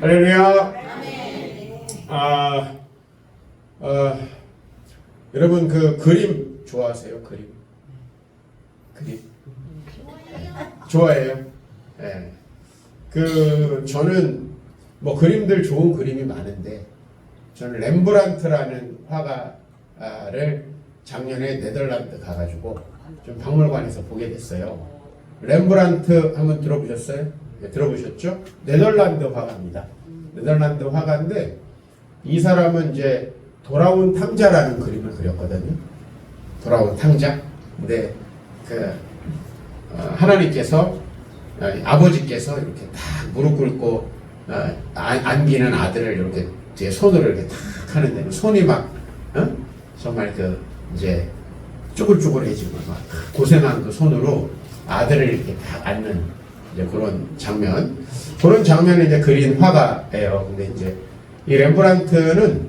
할렐루야. 여러분 그 그림 좋아하세요? 그림 좋아해요? 네. 저는 뭐 그림들 좋은 그림이 많은데 저는 렘브란트라는 화가를 작년에 네덜란드 가가지고 좀 박물관에서 보게 됐어요. 렘브란트 한번 들어보셨어요? 네, 들어보셨죠? 네덜란드 화가입니다. 네덜란드 화가인데 이 사람은 이제 돌아온 탕자라는 그림을 그렸거든요. 돌아온 탕자. 근데 하나님께서 아버지께서 이렇게 딱 무릎 꿇고 안기는 아들을 이렇게 제 손으로 이렇게 탁 하는데 손이 막 정말 이제 쭈글쭈글해지고 막 고생한 그 손으로 아들을 이렇게 딱 안는 이제 그런 그런 장면을 이제 그린 화가예요. 근데 이제 이 렘브란트는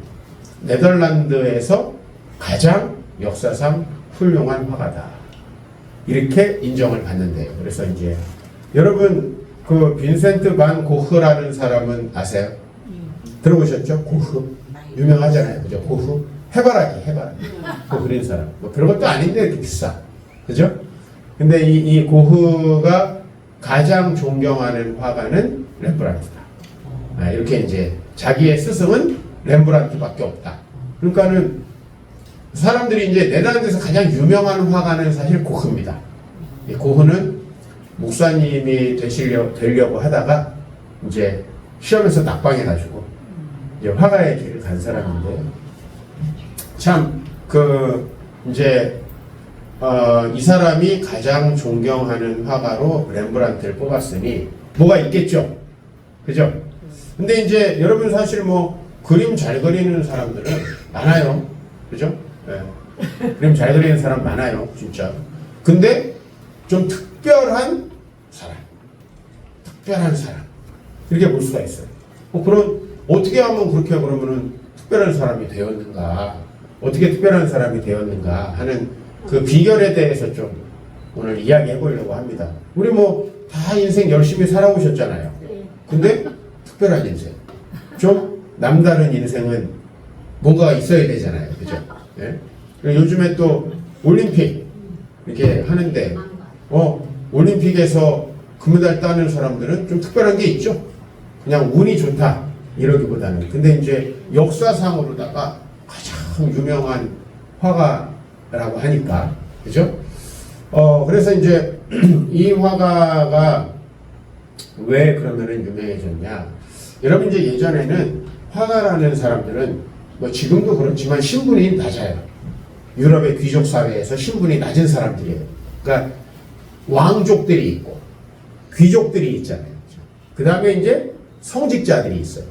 네덜란드에서 가장 역사상 훌륭한 화가다. 이렇게 인정을 받는데요. 그래서 이제 여러분 그 빈센트 반 고흐라는 사람은 아세요? 들어보셨죠? 고흐 유명하잖아요. 그죠? 고흐 해바라기 그 그린 사람. 뭐 별것도 아닌데 이렇게 비싸. 그죠? 근데 이 고흐가 가장 존경하는 화가는 렘브란트다. 이렇게 이제 자기의 스승은 렘브란트밖에 없다. 그러니까는 사람들이 이제 네덜란드에서 가장 유명한 화가는 사실 고흐입니다. 이 고흐는 목사님이 되려고 하다가 이제 시험에서 낙방해가지고 이제 화가의 길을 간 사람인데 참 이제 이 사람이 가장 존경하는 화가로 렘브란트를 뽑았으니 뭐가 있겠죠, 그죠? 근데 이제 여러분 사실 뭐 그림 잘 그리는 사람들은 많아요, 그죠? 네. 그림 잘 그리는 사람 많아요, 진짜. 근데 좀 특별한 사람 이렇게 볼 수가 있어요. 그럼 어떻게 하면 그렇게 그러면은 특별한 사람이 되었는가? 어떻게 특별한 사람이 되었는가 하는 그 비결에 대해서 좀 오늘 이야기해 보려고 합니다. 우리 뭐 다 인생 열심히 살아오셨잖아요. 근데 특별한 인생, 좀 남다른 인생은 뭔가가 있어야 되잖아요, 그죠? 네? 요즘에 또 올림픽 이렇게 하는데 올림픽에서 금메달 따는 사람들은 좀 특별한 게 있죠. 그냥 운이 좋다 이러기보다는. 근데 이제 역사상으로다가 가장 유명한 화가라고 하니까, 그죠? 그래서 이제 이 화가가 왜 그러면은 유명해졌냐? 여러분 이제 예전에는 화가라는 사람들은 뭐 지금도 그렇지만 신분이 낮아요. 유럽의 귀족 사회에서 신분이 낮은 사람들이에요. 그러니까 왕족들이 있고 귀족들이 있잖아요. 그 다음에 이제 성직자들이 있어요.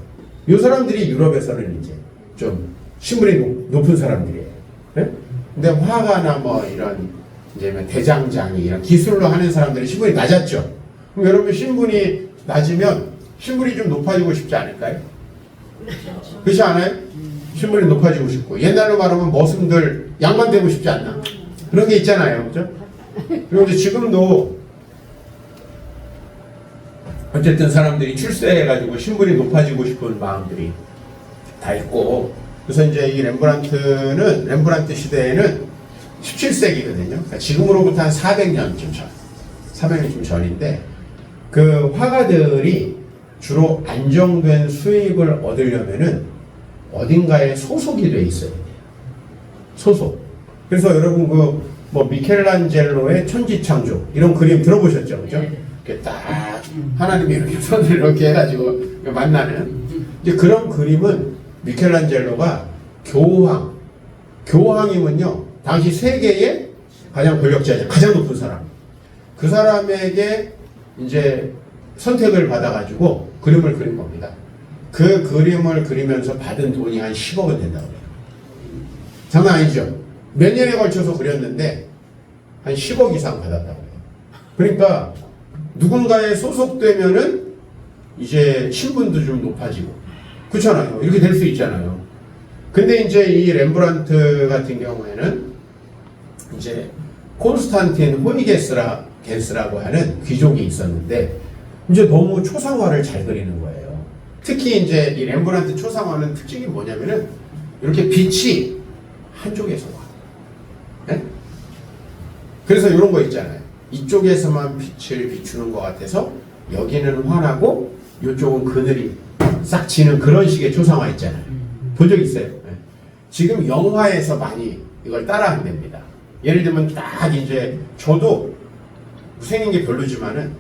이 사람들이 유럽에서는 이제 좀 신분이 높은 사람들이에요. 네? 근데 화가나 뭐 이런 이제 대장장이 이런 기술로 하는 사람들이 신분이 낮았죠. 그럼 여러분 신분이 낮으면 신분이 좀 높아지고 싶지 않을까요? 그렇지 않아요? 신분이 높아지고 싶고 옛날로 말하면 머슴들 양반 되고 싶지 않나? 그런 게 있잖아요, 그죠? 그리고 이제 지금도 어쨌든 사람들이 출세해가지고 신분이 높아지고 싶은 마음들이 다 있고, 그래서 이제 이 렘브란트 시대에는 17세기거든요. 그러니까 지금으로부터 한 400년쯤 전인데 그 화가들이 주로 안정된 수익을 얻으려면은 어딘가에 소속이 돼 있어야 돼요. 소속. 그래서 여러분 뭐 미켈란젤로의 천지창조 이런 그림 들어보셨죠, 그죠? 이렇게 딱 하나님이 이렇게 손을 이렇게 해가지고 만나는 이제 그런 그림은 미켈란젤로가 교황이면요 당시 세계의 가장 권력자죠, 가장 높은 사람. 그 사람에게 이제 선택을 받아가지고 그림을 그린 겁니다. 그 그림을 그리면서 받은 돈이 한 10억은 된다고 해요. 장난 아니죠? 몇 년에 걸쳐서 그렸는데 한 10억 이상 받았다고 해요. 그러니까 누군가에 소속되면은 이제 신분도 좀 높아지고 그렇잖아요. 이렇게 될 수 있잖아요. 근데 이제 이 렘브란트 같은 경우에는 이제 콘스탄틴 겐스라고 하는 귀족이 있었는데 이제 너무 초상화를 잘 그리는 거예요. 특히 이제 이 렘브란트 초상화는 특징이 뭐냐면은 이렇게 빛이 한쪽에서 와. 네? 그래서 이런 거 있잖아요. 이쪽에서만 빛을 비추는 것 같아서 여기는 환하고 이쪽은 그늘이 싹 지는 그런 식의 초상화 있잖아요. 본 적 있어요? 네. 지금 영화에서 많이 이걸 따라한답니다. 예를 들면 딱 이제 저도 생긴 게 별로지만은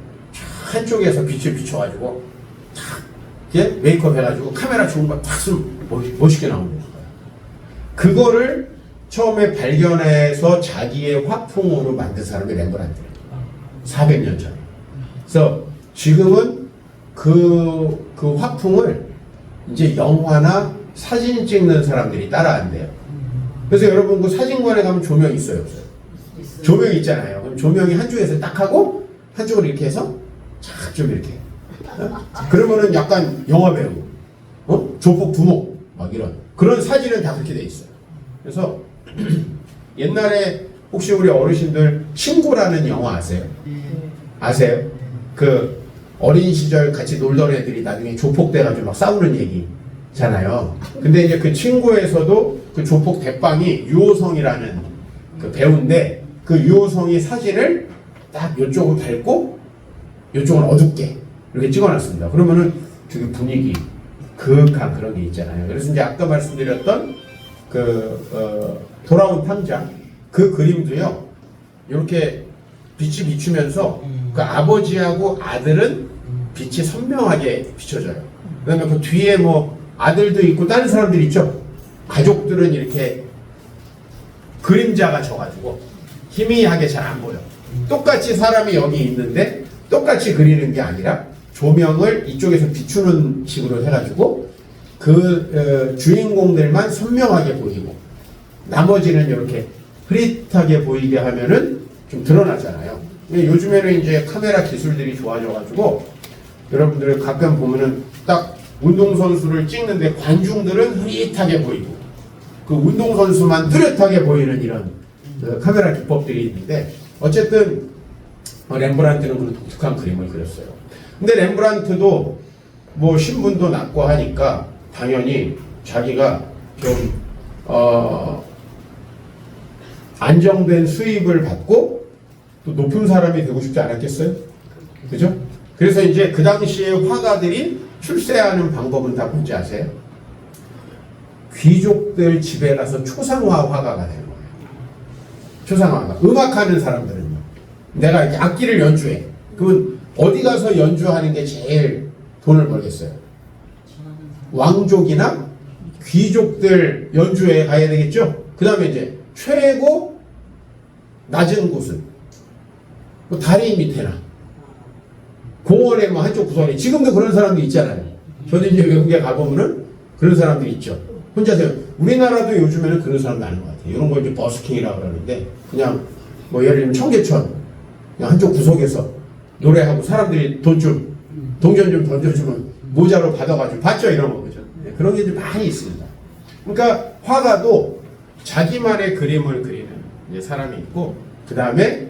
한쪽에서 빛을 비춰가지고 탁 이렇게 메이크업 해가지고 카메라 좋은 거 탁 쓰면 멋있게 나오는 거예요. 그거를 처음에 발견해서 자기의 화풍으로 만든 사람이 렘브란트예요. 400년 전에. 그래서 지금은 그 화풍을 이제 영화나 사진 찍는 사람들이 따라한대요. 그래서 여러분 그 사진관에 가면 조명 있어요, 없어요? 조명이 있잖아요. 그럼 조명이 한쪽에서 딱 하고 한쪽으로 이렇게 해서 쫙 좀 이렇게. 그러면은 약간 영화 배우, 조폭 두목 막 이런 그런 사진은 다 그렇게 돼 있어요. 그래서 옛날에 혹시 우리 어르신들 친구라는 영화 아세요? 아세요? 그 어린 시절 같이 놀던 애들이 나중에 조폭 돼가지고 막 싸우는 얘기잖아요. 근데 이제 그 친구에서도 그 조폭 대빵이 유호성이라는 그 배우인데 그 유호성이 사진을 딱 이쪽은 밝고 이쪽은 어둡게 이렇게 찍어놨습니다. 그러면은 되게 분위기 그윽한 그런 게 있잖아요. 그래서 이제 아까 말씀드렸던 돌아온 탕자 그 그림도요 이렇게 빛이 비추면서 그 아버지하고 아들은 빛이 선명하게 비춰져요. 그다음에 그 뒤에 뭐 아들도 있고 다른 사람들 있죠. 가족들은 이렇게 그림자가 져가지고 희미하게 잘 안 보여. 똑같이 사람이 여기 있는데 똑같이 그리는 게 아니라 조명을 이쪽에서 비추는 식으로 해가지고 주인공들만 선명하게 보이고 나머지는 이렇게 흐릿하게 보이게 하면은 좀 드러나잖아요. 요즘에는 이제 카메라 기술들이 좋아져가지고 여러분들 가끔 보면은 딱 운동선수를 찍는데 관중들은 흐릿하게 보이고 그 운동선수만 뚜렷하게 보이는 이런 카메라 기법들이 있는데 어쨌든 렘브란트는 그런 독특한 그림을 그렸어요. 근데 렘브란트도 뭐 신분도 낮고 하니까 당연히 자기가 좀 안정된 수입을 받고 또 높은 사람이 되고 싶지 않았겠어요? 그죠? 그래서 이제 그 당시에 화가들이 출세하는 방법은 다 뭔지 아세요? 귀족들 집에 가서 초상화 화가가 되는 거예요. 초상화가. 음악하는 사람들은요. 내가 이렇게 악기를 연주해. 그러면 어디 가서 연주하는 게 제일 돈을 벌겠어요? 왕족이나 귀족들 연주회 가야 되겠죠? 그 다음에 이제 최고 낮은 곳은 뭐 다리 밑에나 공원에 뭐 한쪽 구석에 지금도 그런 사람도 있잖아요. 저도 이제 외국에 가보면은 그런 사람들이 있죠. 혼자서 우리나라도 요즘에는 그런 사람 많은 것 같아요. 이런 걸 이제 버스킹이라고 그러는데 그냥 뭐 예를 들면 청계천 그냥 한쪽 구석에서 노래하고 사람들이 동전 좀 던져주면 모자로 받아가지고 봤죠 이런 거 그죠? 네, 그런 게 좀 많이 있습니다. 그러니까 화가도 자기만의 그림을 그리는 이제 사람이 있고 그 다음에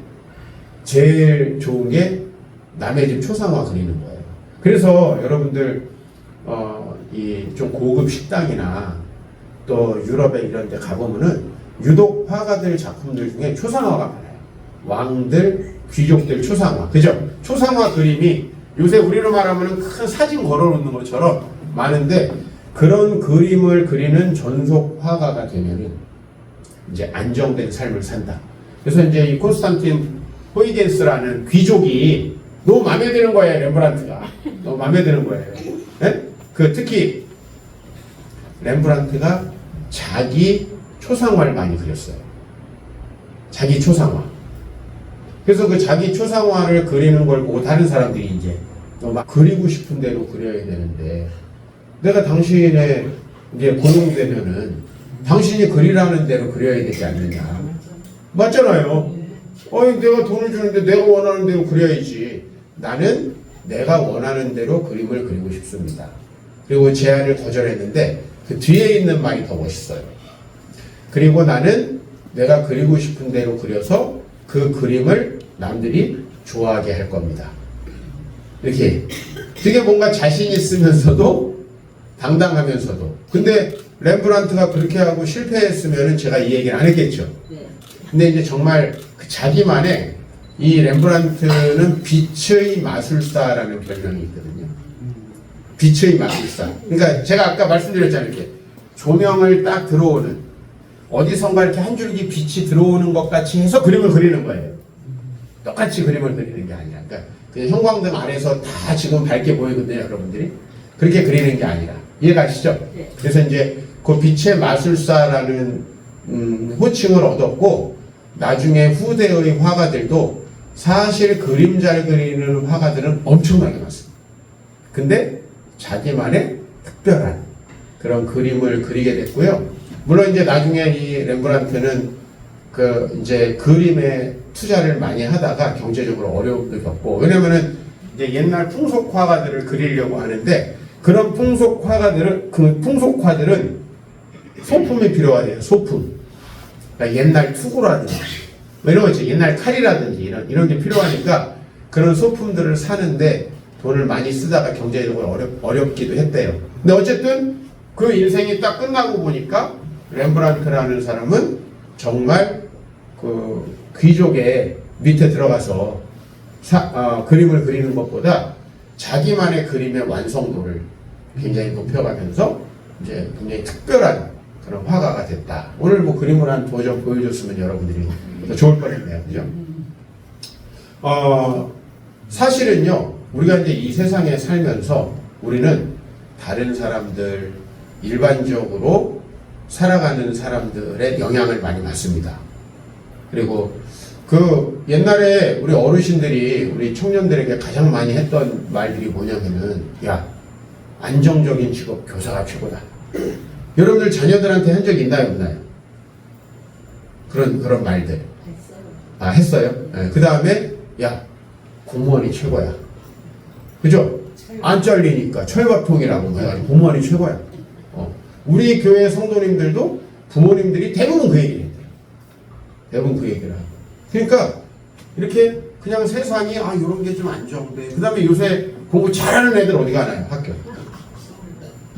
제일 좋은 게 남의 집 초상화 그리는 거예요. 그래서 여러분들 이 좀 고급 식당이나 또 유럽에 이런 데 가보면은 유독 화가들 작품들 중에 초상화가 많아요. 왕들, 귀족들 초상화. 그죠? 초상화 그림이 요새 우리로 말하면 큰 사진 걸어놓는 것처럼 많은데 그런 그림을 그리는 전속 화가가 되면은 이제 안정된 삶을 산다. 그래서 이제 이 콘스탄틴 호이겐스라는 귀족이 너무 마음에 드는 거예요, 렘브란트가. 너무 마음에 드는 거예요. 네? 특히 렘브란트가 자기 초상화를 많이 그렸어요. 자기 초상화. 그래서 그 자기 초상화를 그리는 걸 보고 다른 사람들이 이제 막 그리고 싶은 대로 그려야 되는데 내가 당신의 이제 고용되면은 당신이 그리라는 대로 그려야 되지 않느냐. 맞잖아요. 내가 돈을 주는데 내가 원하는 대로 그려야지. 나는 내가 원하는 대로 그림을 그리고 싶습니다. 그리고 제안을 거절했는데 그 뒤에 있는 말이 더 멋있어요. 그리고 나는 내가 그리고 싶은 대로 그려서 그 그림을 남들이 좋아하게 할 겁니다. 이렇게 되게 뭔가 자신 있으면서도 당당하면서도. 근데 렘브란트가 그렇게 하고 실패했으면 제가 이 얘기를 안 했겠죠. 근데 이제 정말 그 자기만의 이 렘브란트는 빛의 마술사라는 별명이 있거든요. 빛의 마술사. 그러니까 제가 아까 말씀드렸잖아요. 이렇게 조명을 딱 들어오는 어디선가 이렇게 한 줄기 빛이 들어오는 것 같이 해서 그림을 그리는 거예요. 똑같이 그림을 그리는 게 아니라. 그러니까 그냥 형광등 안에서 다 지금 밝게 보이거든요, 여러분들이. 그렇게 그리는 게 아니라. 이해가시죠? 그래서 이제 그 빛의 마술사라는 호칭을 얻었고, 나중에 후대의 화가들도 사실 그림 잘 그리는 화가들은 엄청나게 많습니다. 근데 자기만의 특별한 그런 그림을 그리게 됐고요. 물론 이제 나중에 이 렘브란트는 그 이제 그림에 투자를 많이 하다가 경제적으로 어려움도 겪고, 왜냐면은 이제 옛날 풍속 화가들을 그리려고 하는데, 그런 풍속 화들은 소품이 필요하대요. 소품. 그러니까 옛날 투구라든지 뭐 이런 거 있죠. 옛날 칼이라든지 이런 게 필요하니까 그런 소품들을 사는데 돈을 많이 쓰다가 경제적으로 어렵기도 했대요. 근데 어쨌든 그 인생이 딱 끝나고 보니까 렘브란트라는 사람은 정말 그 귀족의 밑에 들어가서 그림을 그리는 것보다 자기만의 그림의 완성도를 굉장히 높여가면서 이제 굉장히 특별한 그런 화가가 됐다. 오늘 뭐 그림을 한 두 점 보여줬으면 여러분들이 더 좋을 뻔했네요. 그죠? 사실은요, 우리가 이제 이 세상에 살면서 우리는 다른 사람들, 일반적으로 살아가는 사람들의 영향을 많이 받습니다. 그리고 그 옛날에 우리 어르신들이 우리 청년들에게 가장 많이 했던 말들이 뭐냐면은, 야, 안정적인 직업 교사가 최고다. 여러분들 자녀들한테 한 적 있나요, 없나요? 그런 말들. 했어요? 네. 그 다음에, 야, 공무원이 최고야. 그죠? 안 잘리니까 철밥통이라고 해가지고 공무원이 최고야. 우리 교회 성도님들도 부모님들이 대부분 그 얘기를 했대요. 대부분 그 얘기를 하고. 그러니까 이렇게 그냥 세상이 이런 게 좀 안정돼. 그 다음에 요새 공부 잘하는 애들 어디 가나요? 학교.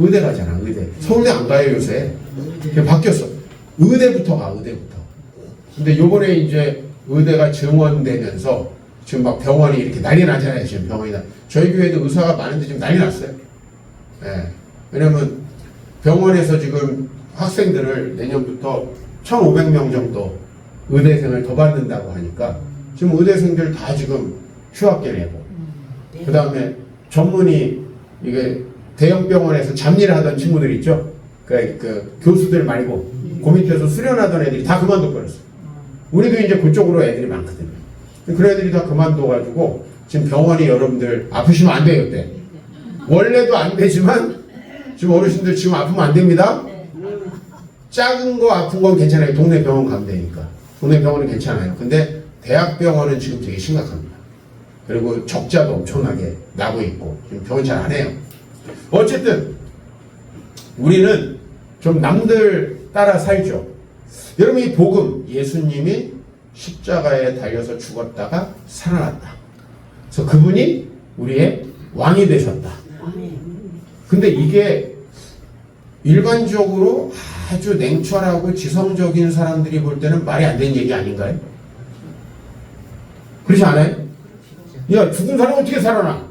의대 가잖아, 의대. 서울대 안 가요, 요새. 그냥 바뀌었어. 의대부터 가, 의대부터. 근데 요번에 이제 의대가 증원되면서 지금 막 병원이 이렇게 난리 나잖아요, 지금 병원이. 저희 교회도 의사가 많은데 지금 난리 났어요. 예. 왜냐면 병원에서 지금 학생들을 내년부터 1,500명 정도 의대생을 더 받는다고 하니까 지금 의대생들 다 지금 휴학계 내고, 그 다음에 전문의, 이게 대형 병원에서 잡일을 하던 친구들 있죠? 그 교수들 말고 그 밑에서 수련하던 애들이 다 그만둬버렸어. 우리도 이제 그쪽으로 애들이 많거든요. 그런 애들이 다 그만둬가지고 지금 병원이 여러분들 아프시면 안 돼요, 그때. 원래도 안 되지만 지금 어르신들 지금 아프면 안 됩니다. 작은 거 아픈 건 괜찮아요. 동네 병원 가면 되니까. 동네 병원은 괜찮아요. 근데 대학병원은 지금 되게 심각합니다. 그리고 적자도 엄청나게 나고 있고 지금 병원 잘 안 해요. 어쨌든 우리는 좀 남들 따라 살죠. 여러분, 이 복음, 예수님이 십자가에 달려서 죽었다가 살아났다. 그래서 그분이 우리의 왕이 되셨다. 근데 이게 일반적으로 아주 냉철하고 지성적인 사람들이 볼 때는 말이 안 되는 얘기 아닌가요? 그렇지 않아요? 야, 죽은 사람 어떻게 살아나?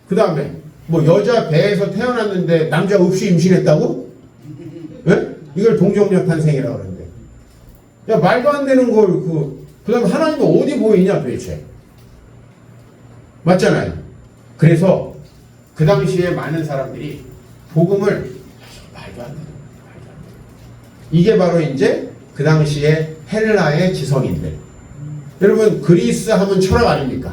그 다음에 뭐 여자 배에서 태어났는데 남자 없이 임신했다고? 네? 이걸 동정녀 탄생이라고 그러는데, 야, 말도 안 되는 걸 그 다음에 하나님이 어디 보이냐 도대체? 맞잖아요. 그래서 그 당시에 많은 사람들이 복음을 말도 안 되는, 이게 바로 이제 그 당시에 헬라의 지성인들. 여러분, 그리스 하면 철학 아닙니까?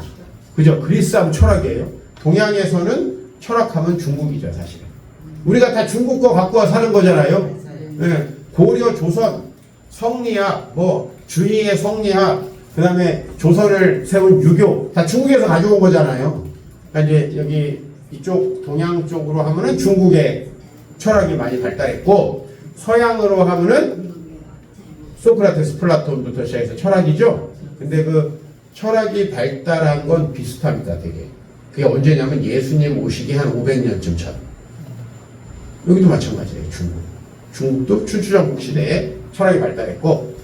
그죠? 그리스 하면 철학이에요. 동양에서는 철학하면 중국이죠, 사실은. 우리가 다 중국 거 갖고 와 사는 거잖아요. 네. 고려, 조선, 성리학, 뭐 주의의 성리학, 그 다음에 조선을 세운 유교, 다 중국에서 가져온 거잖아요. 그러니까 이제 여기 이쪽 동양 쪽으로 하면은 중국의 철학이 많이 발달했고, 서양으로 하면은 소크라테스, 플라톤부터 시작해서 철학이죠. 근데 그 철학이 발달한 건 비슷합니다, 되게. 그게 언제냐면 예수님 오시기 한 500년쯤 전. 여기도 마찬가지예요, 중국. 중국도 춘추전국 시대에 철학이 발달했고,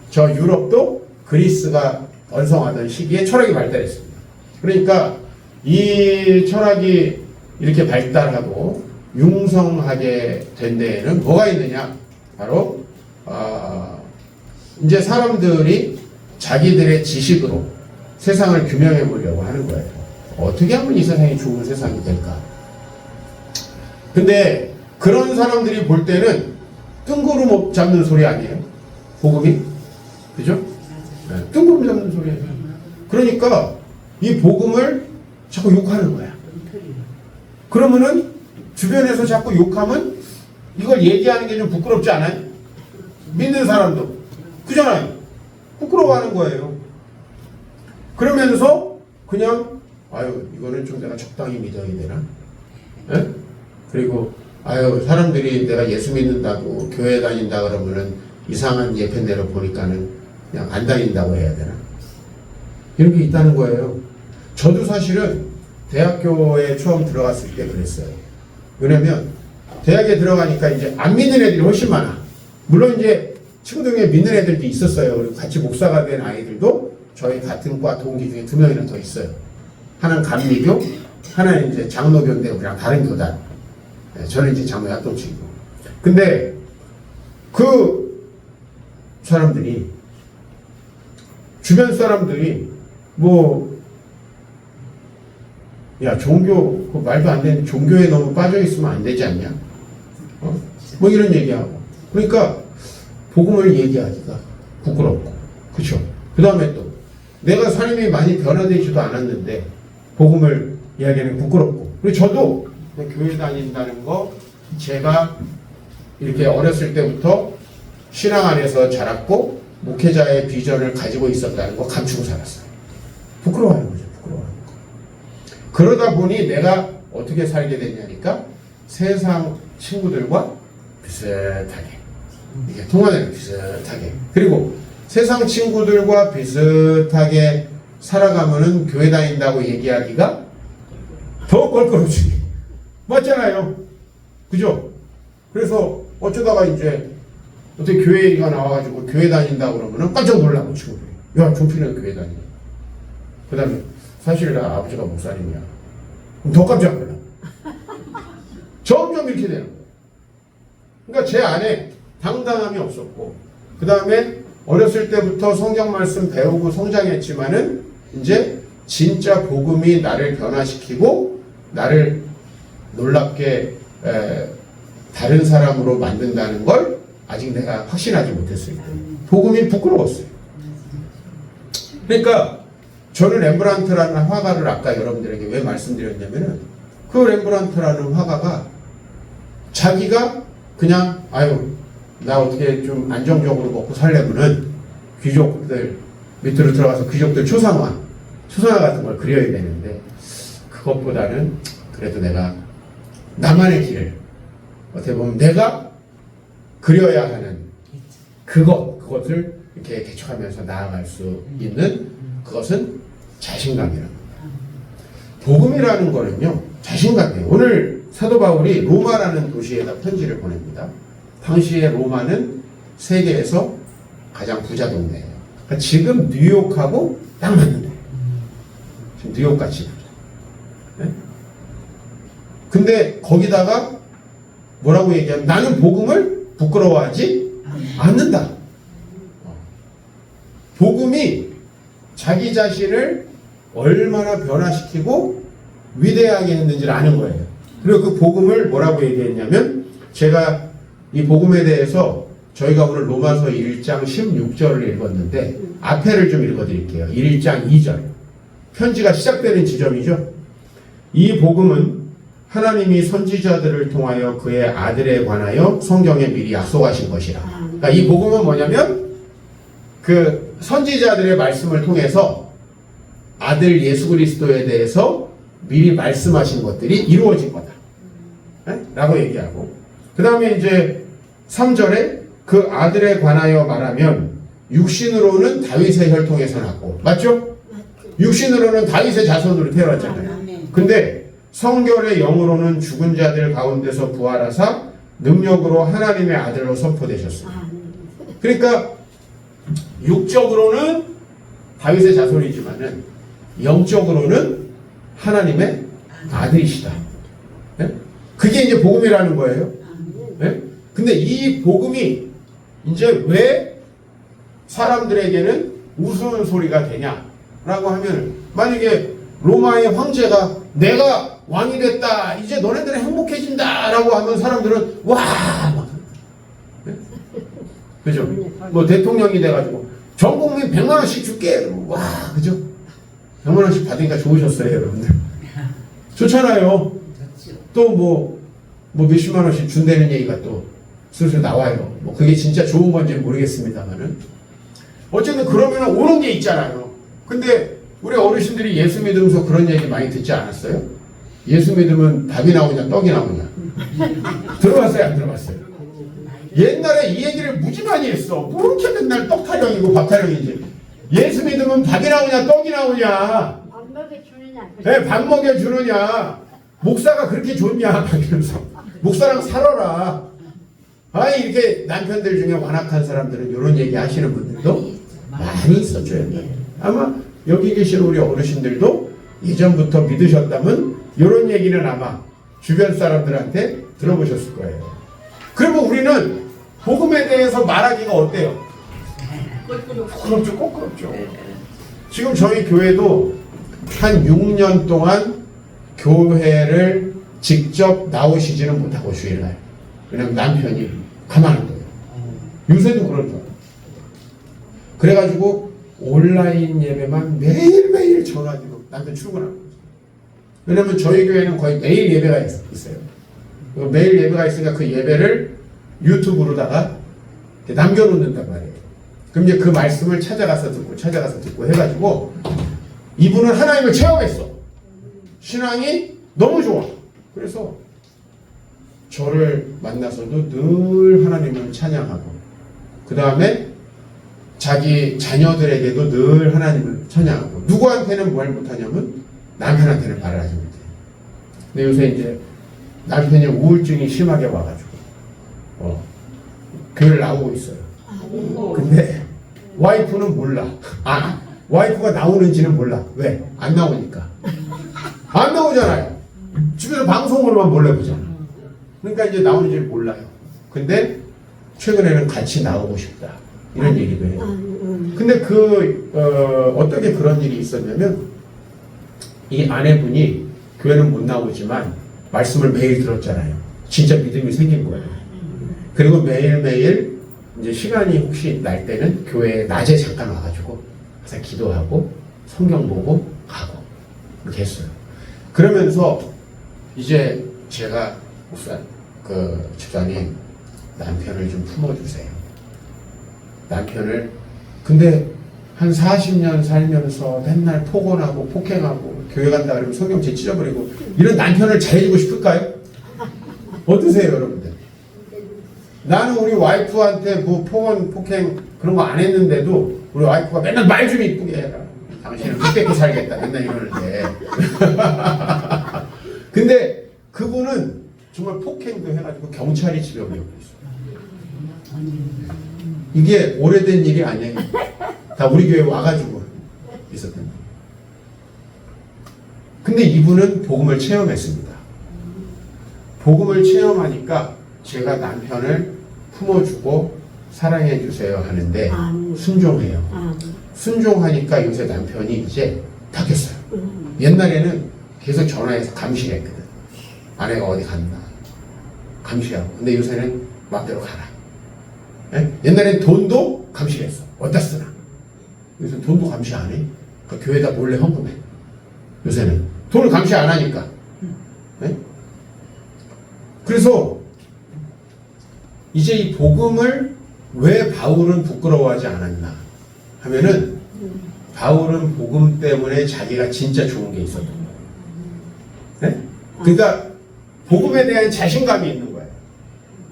저 유럽도 그리스가 번성하던 시기에 철학이 발달했습니다. 그러니까 이 철학이 이렇게 발달하고 융성하게 된 데에는 뭐가 있느냐? 바로 이제 사람들이 자기들의 지식으로 세상을 규명해 보려고 하는 거예요. 어떻게 하면 이 세상이 좋은 세상이 될까? 근데 그런 사람들이 볼 때는 뜬구름 잡는 소리 아니에요? 복음이? 그죠? 네, 뜬구름 잡는 소리예요. 그러니까 이 복음을 자꾸 욕하는 거야. 그러면은 주변에서 자꾸 욕하면 이걸 얘기하는 게 좀 부끄럽지 않아요? 믿는 사람도. 그잖아요. 부끄러워하는 거예요. 그러면서 그냥 아유 이거는 좀 내가 적당히 믿어야 되나? 에? 그리고 아유 사람들이 내가 예수 믿는다고 교회 다닌다 그러면은 이상한 예편대로 보니까는 그냥 안 다닌다고 해야 되나? 이런 게 있다는 거예요. 저도 사실은 대학교에 처음 들어갔을 때 그랬어요. 왜냐면 대학에 들어가니까 이제 안 믿는 애들이 훨씬 많아. 물론 이제 친구들 중에 믿는 애들도 있었어요. 그리고 같이 목사가 된 아이들도 저희 같은 과 동기 중에 2명이나 더 있어요. 하나는 감리교, 하나는 이제 장로교인데 우리랑 다른 교단. 네, 저는 이제 장로 약동치고. 근데 그 사람들이 주변 사람들이 뭐 야 종교 그 말도 안 되는 종교에 너무 빠져 있으면 안 되지 않냐? 뭐 이런 얘기하고. 그러니까 복음을 얘기하기가 부끄럽고, 그렇죠? 그 다음에 또 내가 삶이 많이 변화되지도 않았는데 복음을 이야기하는 게 부끄럽고. 그리고 저도 교회 다닌다는 거 제가 이렇게 어렸을 때부터 신앙 안에서 자랐고 목회자의 비전을 가지고 있었다는 거 감추고 살았어요. 부끄러워하는 거죠. 부끄러워하는 거. 그러다 보니 내가 어떻게 살게 됐냐니까 세상 친구들과 비슷하게 이게 통하는 비슷하게. 그리고 세상 친구들과 비슷하게 살아가면은 교회 다닌다고 얘기하기가 더 껄끄러워지지. 맞잖아요. 그죠? 그래서 어쩌다가 이제 어떻게 교회 얘기가 나와가지고 교회 다닌다고 그러면은 깜짝 놀라고 친구들이. 야, 종필이는 교회 다니냐. 그 다음에 사실 나 아버지가 목사님이야. 그럼 더 깜짝 놀라. 점점 이렇게 되는 거예요. 그러니까 제 안에 당당함이 없었고, 그 다음에 어렸을 때부터 성경 말씀 배우고 성장했지만은 이제 진짜 복음이 나를 변화시키고 나를 놀랍게 다른 사람으로 만든다는 걸 아직 내가 확신하지 못했을 때 복음이 부끄러웠어요. 그러니까 저는 렘브란트라는 화가를 아까 여러분들에게 왜 말씀드렸냐면은 그 렘브란트라는 화가가 자기가 그냥 아유 나 어떻게 좀 안정적으로 먹고 살려면은 귀족들 밑으로 들어가서 귀족들 초상화 같은 걸 그려야 되는데 그것보다는 그래도 내가 나만의 길을 어떻게 보면 내가 그려야 하는 그것을 이렇게 개척하면서 나아갈 수 있는 그것은 자신감이라는 겁니다. 복음이라는 거는요 자신감이에요. 오늘 사도 바울이 로마라는 도시에다 편지를 보냅니다. 당시에 로마는 세계에서 가장 부자 동네예요. 그러니까 지금 뉴욕하고 딱 맞는 데예요. 지금 뉴욕같이 부자. 네? 근데 거기다가 뭐라고 얘기하면 나는 복음을 부끄러워하지 않는다. 복음이 자기 자신을 얼마나 변화시키고 위대하게 했는지를 아는 거예요. 그리고 그 복음을 뭐라고 얘기했냐면 제가 이 복음에 대해서 저희가 오늘 로마서 1장 16절을 읽었는데 앞에를 좀 읽어드릴게요. 1장 2절. 편지가 시작되는 지점이죠. 이 복음은 하나님이 선지자들을 통하여 그의 아들에 관하여 성경에 미리 약속하신 것이라. 그러니까 이 복음은 뭐냐면 그 선지자들의 말씀을 통해서 아들 예수 그리스도에 대해서 미리 말씀하신 것들이 이루어진 거다. 네? 라고 얘기하고 그 다음에 이제 3절에 그 아들에 관하여 말하면 육신으로는 다윗의 혈통에서 났고 맞죠? 육신으로는 다윗의 자손으로 태어났잖아요. 근데 성결의 영으로는 죽은 자들 가운데서 부활하사 능력으로 하나님의 아들로 선포되셨어요. 그러니까 육적으로는 다윗의 자손이지만은 영적으로는 하나님의 아들이시다. 네? 그게 이제 복음이라는 거예요. 네? 근데 이 복음이 이제 왜 사람들에게는 우스운 소리가 되냐라고 하면, 만약에 로마의 황제가 내가 왕이 됐다, 이제 너네들은 행복해진다라고 하면 사람들은 와 막, 네? 그죠? 뭐 대통령이 돼가지고 전 국민 100만 원씩 줄게, 와, 그죠? 100만 원씩 받으니까 좋으셨어요, 여러분들? 좋잖아요. 또 뭐 몇십만 원씩 준다는 얘기가 또 슬슬 나와요. 뭐 그게 진짜 좋은 건지는 모르겠습니다만은, 어쨌든 그러면 오는 게 있잖아요. 근데 우리 어르신들이 예수 믿으면서 그런 얘기 많이 듣지 않았어요? 예수 믿으면 밥이 나오냐 떡이 나오냐. 들어봤어요, 안 들어봤어요? 옛날에 이 얘기를 무지 많이 했어. 뭐 이렇게 맨날 떡 타령이고 밥 타령이지. 예수 믿으면 밥이 나오냐 떡이 나오냐. 밥 먹여주느냐. 네, 밥 먹여주느냐. 목사가 그렇게 좋냐. 이러면서 목사랑 살아라. 아니, 이렇게 남편들 중에 완악한 사람들은 이런 얘기 하시는 분들도 많이 있었죠. 아마 여기 계신 우리 어르신들도 예전부터 믿으셨다면 이런 얘기는 아마 주변 사람들한테 들어보셨을 거예요. 그리고 우리는 복음에 대해서 말하기가 어때요? 껄끄럽죠. 지금 저희 교회도 한 6년 동안 교회를 직접 나오시지는 못하고 주일날. 왜냐면 남편이 가만한 거예요. 요새도 그렇더라고요. 그래가지고 온라인 예배만 매일매일 전화기로 남편 출근하고 있어요. 왜냐면 저희 교회는 거의 매일 예배가 있어요. 매일 예배가 있으니까 그 예배를 유튜브로다가 남겨놓는단 말이에요. 그럼 이제 그 말씀을 찾아가서 듣고 해가지고 이분은 하나님을 체험했어. 신앙이 너무 좋아. 그래서 저를 만나서도 늘 하나님을 찬양하고, 그 다음에 자기 자녀들에게도 늘 하나님을 찬양하고, 누구한테는 뭘 못하냐면 남편한테는 말을 하지 못해요. 근데 요새 이제 남편이 우울증이 심하게 와가지고 교회를 나오고 있어요. 근데 와이프는 몰라. 와이프가 나오는지는 몰라. 왜? 안 나오니까. 안 나오잖아요. 집에서 방송으로만 몰래 보잖아. 그러니까 이제 나오는지를 몰라요. 근데 최근에는 같이 나오고 싶다, 이런 얘기도 해요. 근데 어떻게 그런 일이 있었냐면, 이 아내분이 교회는 못 나오지만 말씀을 매일 들었잖아요. 진짜 믿음이 생긴 거예요. 그리고 매일매일 이제 시간이 혹시 날 때는 교회에 낮에 잠깐 와가지고 항상 기도하고 성경 보고 가고 그렇게 했어요. 그러면서 이제 제가 목사, 집사님, 남편을 좀 품어주세요. 남편을, 근데 한 40년 살면서 맨날 폭언하고 폭행하고 교회 간다 그러면 성경 제 찢어버리고 이런 남편을 잘해주고 싶을까요? 어떠세요, 여러분들? 나는 우리 와이프한테 뭐 폭언, 폭행 그런 거 안 했는데도 우리 와이프가 맨날 말 좀 이쁘게 해라. 당신은 흑백히 살겠다. 맨날 이러는데. 근데 그분은 정말 폭행도 해가지고 경찰이 집에 오려고 있어요. 이게 오래된 일이 아니에요. 다 우리 교회에 와가지고 있었던 거예요. 근데 이분은 복음을 체험했습니다. 복음을 체험하니까 제가 남편을 품어주고 사랑해주세요 하는데 순종해요. 순종하니까 요새 남편이 이제 바뀌었어요. 옛날에는 계속 전화해서 감시했거든. 아내가 어디 갔나 감시하고. 근데 요새는 마음대로 가라. 옛날엔 돈도 감시했어. 어디다 쓰나. 요새는 돈도 감시 안 해. 그러니까 교회에다 몰래 헌금해. 요새는 돈을 감시 안 하니까. 그래서 이제 이 복음을 왜 바울은 부끄러워하지 않았나 하면은, 바울은 복음 때문에 자기가 진짜 좋은 게 있었던 거예요. 그러니까 복음에 대한 자신감이 있는 거예요.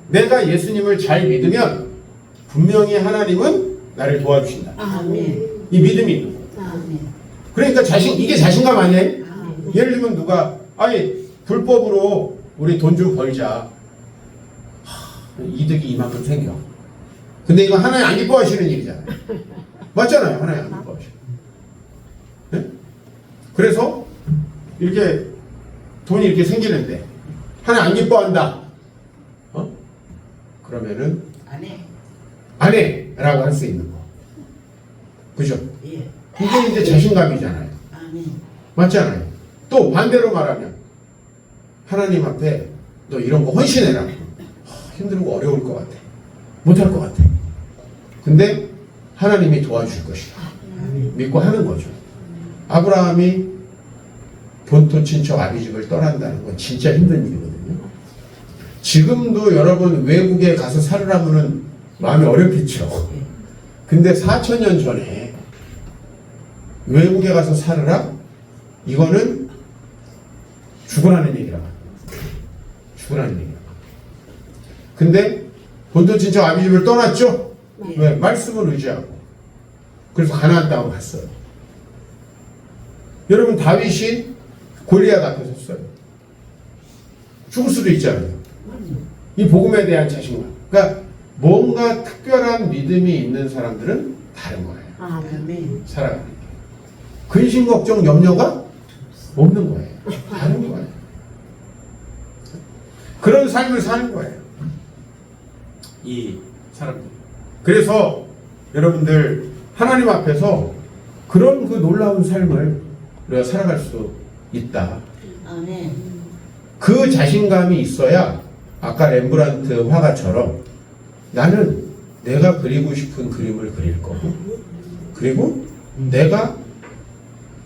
내가 예수님을 잘 믿으면 분명히 하나님은 나를 도와주신다. 아멘. 이 믿음이 있는 거예요. 아멘. 그러니까 이게 자신감 아니에요? 예를 들면 누가 아니 불법으로 우리 돈 좀 벌자. 이득이 이만큼 생겨. 근데 이거 하나님 안 기뻐하시는 일이잖아요. 맞잖아요. 하나님 안 기뻐하시는. 네? 그래서 이렇게 돈이 이렇게 생기는데 하나님 안 기뻐한다. 그러면은 안 해라고 할 수 있는 거. 그죠? 예. 이게 이제 자신감이잖아요. 맞잖아요. 또 반대로 말하면 하나님 앞에 너 이런 거 헌신해라. 힘들고 어려울 것 같아. 못할 것 같아. 근데 하나님이 도와줄 것이다. 믿고 하는 거죠. 아브라함이 본토 친척 아비집을 떠난다는 건 진짜 힘든 일이거든요. 지금도 여러분 외국에 가서 살으라면은 마음이 어렵겠죠. 근데 4,000년 전에 외국에 가서 살으라? 이거는 죽으라는 얘기라고. 죽으라는 얘기라고. 근데 본토 친척 아비집을 떠났죠? 왜? 말씀을 의지하고. 그래서 가나안 땅으로 갔어요. 여러분 다윗이 골리앗 앞에 섰어요. 죽을 수도 있잖아요. 이 복음에 대한 자신감. 그러니까 뭔가 특별한 믿음이 있는 사람들은 다른 거예요. 살아가는 게. 근심 걱정 염려가 없는 거예요. 다른 거예요. 그런 삶을 사는 거예요. 이 사람들. 그래서 여러분들 하나님 앞에서 그런 그 놀라운 삶을 우리가 살아갈 수 있다. 그 자신감이 있어야 아까 렘브란트 화가처럼 나는 내가 그리고 싶은 그림을 그릴 거고 그리고 내가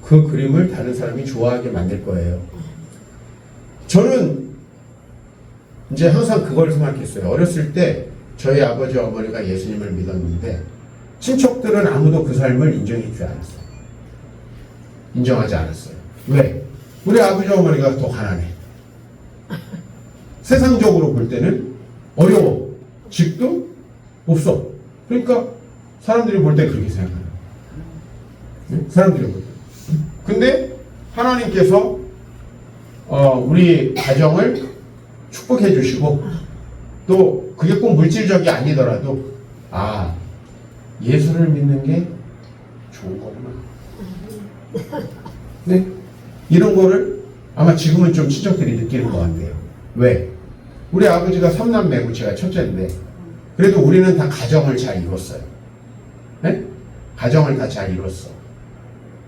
그 그림을 다른 사람이 좋아하게 만들 거예요. 저는 이제 항상 그걸 생각했어요. 어렸을 때 저희 아버지 어머니가 예수님을 믿었는데 친척들은 아무도 그 삶을 인정해 주지 않았어요. 인정하지 않았어요. 왜? 우리 아버지 어머니가 더 가난해. 세상적으로 볼 때는 어려워. 집도 없어. 그러니까 사람들이 볼 때 그렇게 생각하는 거예요. 사람들이 볼 때. 근데 하나님께서 우리 가정을 축복해 주시고 또 그게 꼭 물질적이 아니더라도 예수를 믿는 게 좋은 거구나. 네? 이런 거를 아마 지금은 좀 친척들이 느끼는 것 같아요. 왜? 우리 아버지가 3남매고 제가 첫째인데 그래도 우리는 다 가정을 잘 이뤘어요. 네? 가정을 다 잘 이뤘어.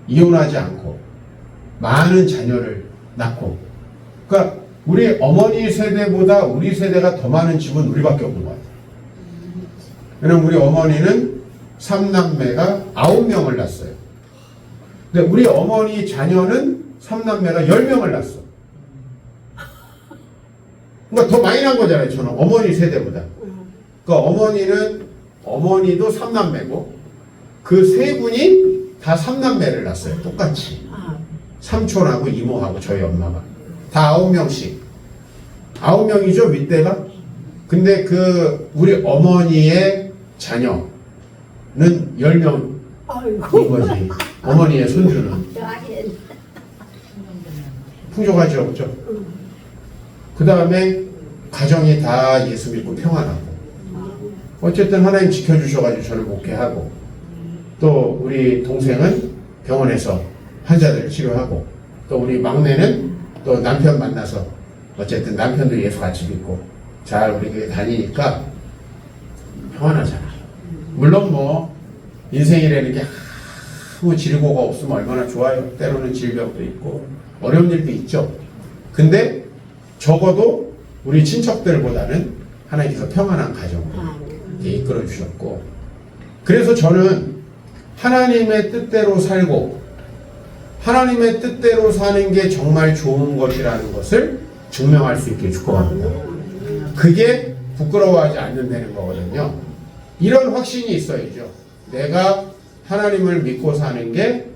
이혼하지 않고 많은 자녀를 낳고 그러니까 우리 어머니 세대보다 우리 세대가 더 많은 집은 우리밖에 없는 것 같아요. 왜냐면 우리 어머니는 3남매가 9명을 낳았어요. 근데 우리 어머니 자녀는 3남매가 10명을 낳았어. 그러니까 더 많이 난 거잖아요. 저는 어머니 세대보다. 그러니까 어머니도 3남매고 그 세 분이 다 3남매를 낳았어요. 똑같이. 삼촌하고 이모하고 저희 엄마가. 다 9명씩. 9명이죠, 윗대가? 근데 우리 어머니의 자녀는 10명인 거지. 어머니의 손주는. 풍족하죠, 그죠? 그 다음에 가정이 다 예수 믿고 평안하고. 어쨌든 하나님 지켜주셔가지고 저를 목회하고. 또 우리 동생은 병원에서 환자들을 치료하고. 또 우리 막내는 또 남편 만나서 어쨌든 남편도 예수 같이 믿고 잘 우리 교회 다니니까 평안하잖아. 물론 뭐 인생이라는 게 아무 질고가 없으면 얼마나 좋아요. 때로는 질병도 있고 어려운 일도 있죠. 근데 적어도 우리 친척들보다는 하나님께서 평안한 가정을 이끌어 주셨고 그래서 저는 하나님의 뜻대로 살고 하나님의 뜻대로 사는 게 정말 좋은 것이라는 것을 증명할 수 있게 축복합니다. 그게 부끄러워하지 않는다는 거거든요. 이런 확신이 있어야죠. 내가 하나님을 믿고 사는 게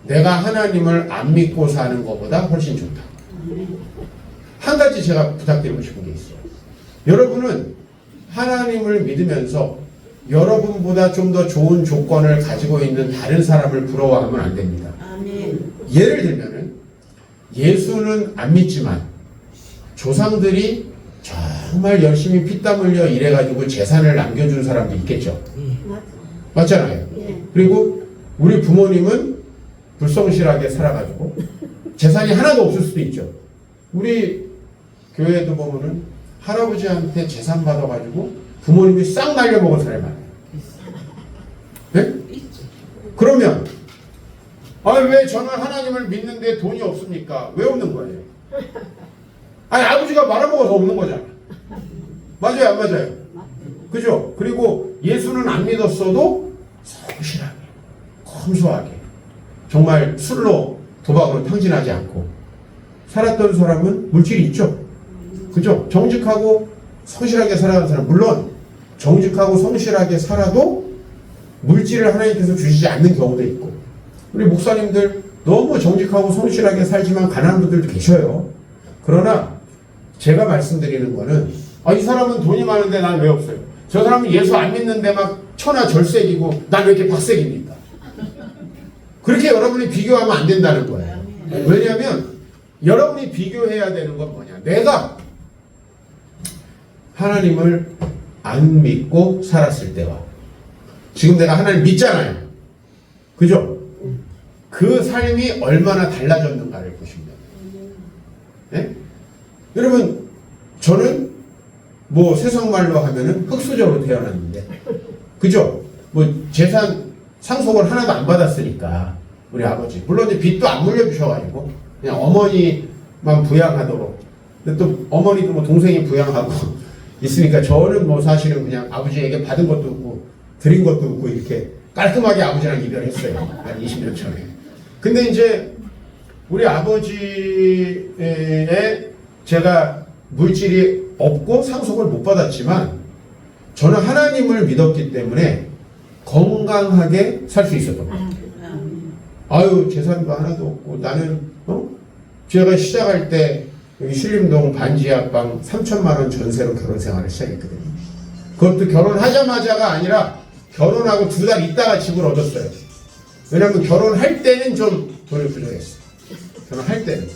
내가 하나님을 안 믿고 사는 것보다 훨씬 좋다. 한 가지 제가 부탁드리고 싶은 게 있어요. 여러분은 하나님을 믿으면서 여러분보다 좀 더 좋은 조건을 가지고 있는 다른 사람을 부러워하면 안 됩니다. 아멘. 예를 들면은 예수는 안 믿지만 조상들이 정말 열심히 피땀 흘려 일해가지고 재산을 남겨준 사람도 있겠죠. 맞아. 맞잖아요. 예. 그리고 우리 부모님은 불성실하게 살아가지고 재산이 하나도 없을 수도 있죠. 우리 교회도 보면은 할아버지한테 재산 받아가지고 부모님이 싹 날려먹은 사람이 많아요. 네? 그러면 왜 저는 하나님을 믿는데 돈이 없습니까? 왜 없는 거예요? 아버지가 말아먹어서 없는 거잖아. 맞아요, 안 맞아요? 그죠? 그리고 예수는 안 믿었어도 성실하게, 검소하게, 정말 술로 도박으로 탕진하지 않고 살았던 사람은 물질이 있죠. 그죠? 정직하고 성실하게 살아가는 사람, 물론 정직하고 성실하게 살아도 물질을 하나님께서 주시지 않는 경우도 있고, 우리 목사님들 너무 정직하고 성실하게 살지만 가난한 분들도 계셔요. 그러나 제가 말씀드리는 거는 이 사람은 돈이 많은데 난 왜 없어요? 저 사람은 예수 안 믿는데 막 천하절색이고 난 왜 이렇게 박색입니까? 그렇게 여러분이 비교하면 안 된다는 거예요. 왜냐하면 여러분이 비교해야 되는 건 뭐냐? 내가 하나님을 안 믿고 살았을 때와 지금 내가 하나님 믿잖아요. 그죠? 그 삶이 얼마나 달라졌는가를 보시면 돼요. 네? 여러분, 저는 뭐 세상 말로 하면은 흙수저로 태어났는데, 그죠? 뭐 재산 상속을 하나도 안 받았으니까 우리 아버지, 물론 이제 빚도 안 물려주셔가지고 그냥 어머니만 부양하도록. 근데 또 어머니도 뭐 동생이 부양하고 있으니까 저는 뭐 사실은 그냥 아버지에게 받은 것도 없고 드린 것도 없고 이렇게 깔끔하게 아버지랑 이별했어요. 한 20년 전에. 근데 이제 우리 아버지의 제가 물질이 없고 상속을 못 받았지만 저는 하나님을 믿었기 때문에 건강하게 살 수 있었던 거예요. 재산도 하나도 없고 나는 제가 시작할 때 여기 신림동 반지 앞방 3천만 원 전세로 결혼 생활을 시작했거든요. 그것도 결혼하자마자가 아니라 결혼하고 2달 있다가 집을 얻었어요. 왜냐면 결혼할 때는 좀 돈이 부족했어요. 결혼할 때는.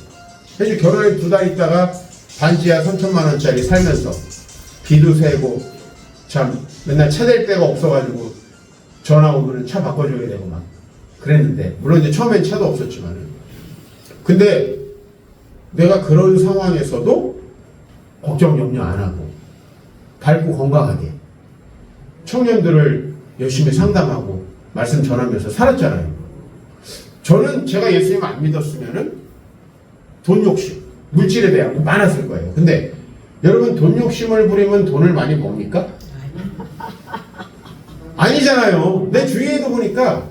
그래서 결혼에 2달 있다가 반지하 3천만 원짜리 살면서 비도 세고 참 맨날 차 댈 데가 없어가지고 전화 오면 차 바꿔줘야 되고 막 그랬는데, 물론 이제 처음엔 차도 없었지만은, 근데 내가 그런 상황에서도 걱정 염려 안 하고 밝고 건강하게 청년들을 열심히 상담하고 말씀 전하면서 살았잖아요. 저는 제가 예수님 안 믿었으면은 돈 욕심, 물질에 대한 많았을 거예요. 근데 여러분, 돈 욕심을 부리면 돈을 많이 법니까? 아니잖아요. 내 주위에도 보니까